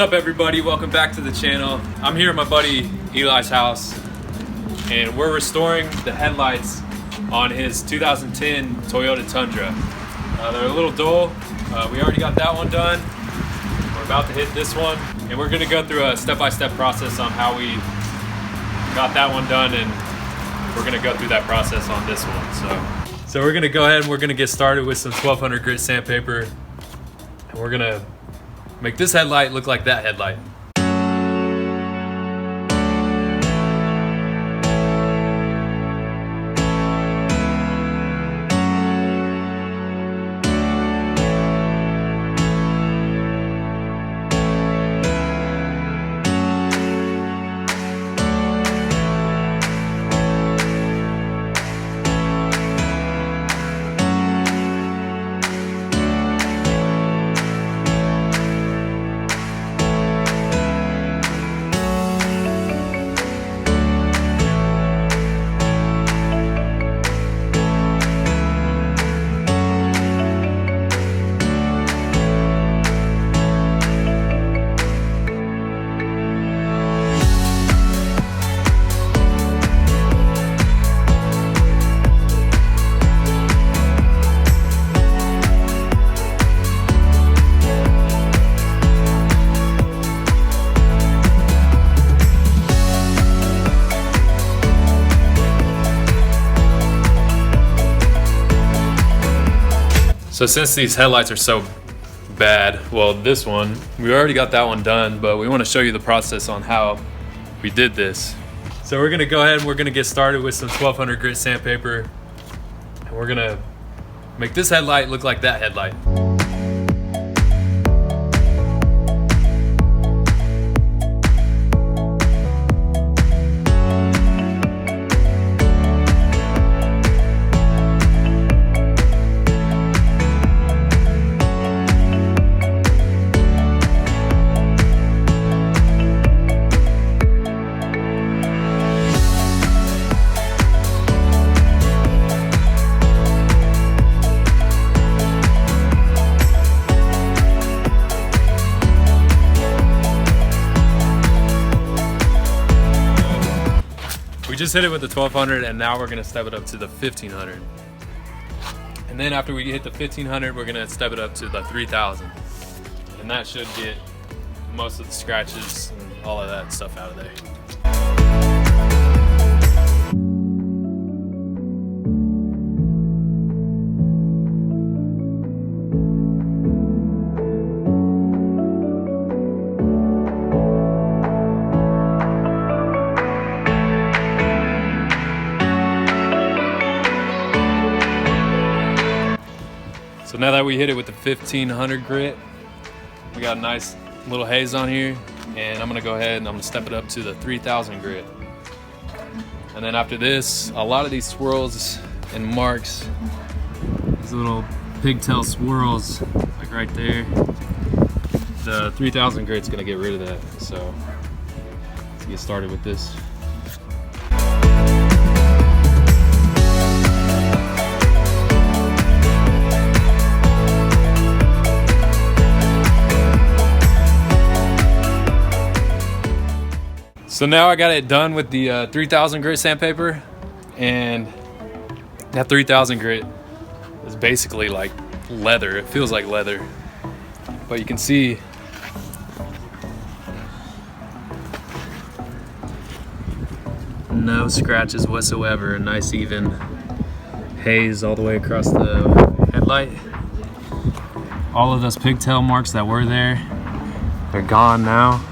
up, everybody? Welcome back to the channel. I'm here at my buddy Eli's house, and we're restoring the headlights on his 2010 Toyota Tundra. They're a little dull. We already got that one done. We're about to hit this one, and we're gonna go through a step-by-step process on how we got that one done, and we're gonna go through that process on this one. So we're gonna go ahead and we're gonna get started with some 1200 grit sandpaper, and we're gonna make this headlight look like that headlight. So since these headlights are so bad, well, this one, we already got that one done, but we want to show you the process on how we did this. So we're gonna go ahead and we're gonna get started with some 1200 grit sandpaper, and we're gonna make this headlight look like that headlight. We just hit it with the 1200, and now we're gonna step it up to the 1500. And then after we hit the 1500, we're gonna step it up to the 3000. And that should get most of the scratches and all of that stuff out of there. So now that we hit it with the 1500 grit, we got a nice little haze on here, and I'm gonna go ahead and I'm gonna step it up to the 3000 grit. And then after this, a lot of these swirls and marks, these little pigtail swirls, like right there, the 3000 grit's gonna get rid of that. So let's get started with this. So now I got it done with the 3000 grit sandpaper, and that 3000 grit is basically like leather. It feels like leather, but you can see no scratches whatsoever. A nice even haze all the way across the headlight. All of those pigtail marks that were there, they're gone now.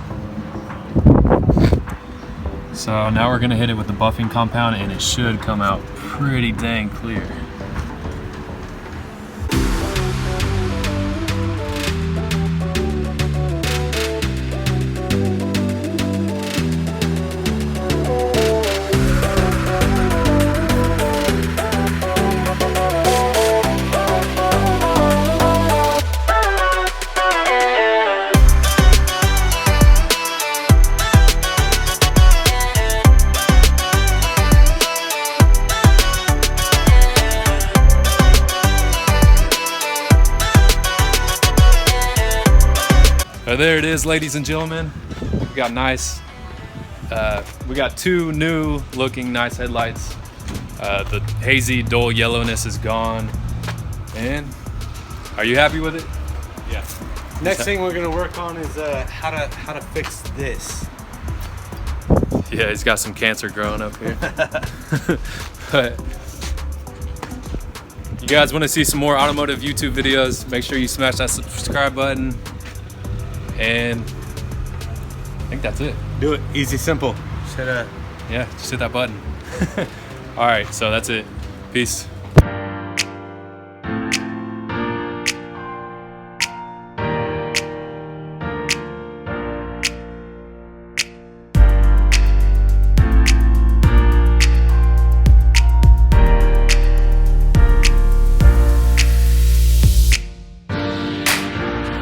So now we're gonna hit it with the buffing compound, and it should come out pretty dang clear. there it is, ladies and gentlemen. We got nice. We got two new looking nice headlights. The hazy dull yellowness is gone. And are you happy with it? Yeah. Next thing we're gonna work on is how to fix this. Yeah, he's got some cancer growing up here. But you guys want to see some more automotive YouTube videos, make sure you smash that subscribe button. And I think that's it. Do it. Easy, simple. Yeah, just hit that button. All right, so that's it. Peace.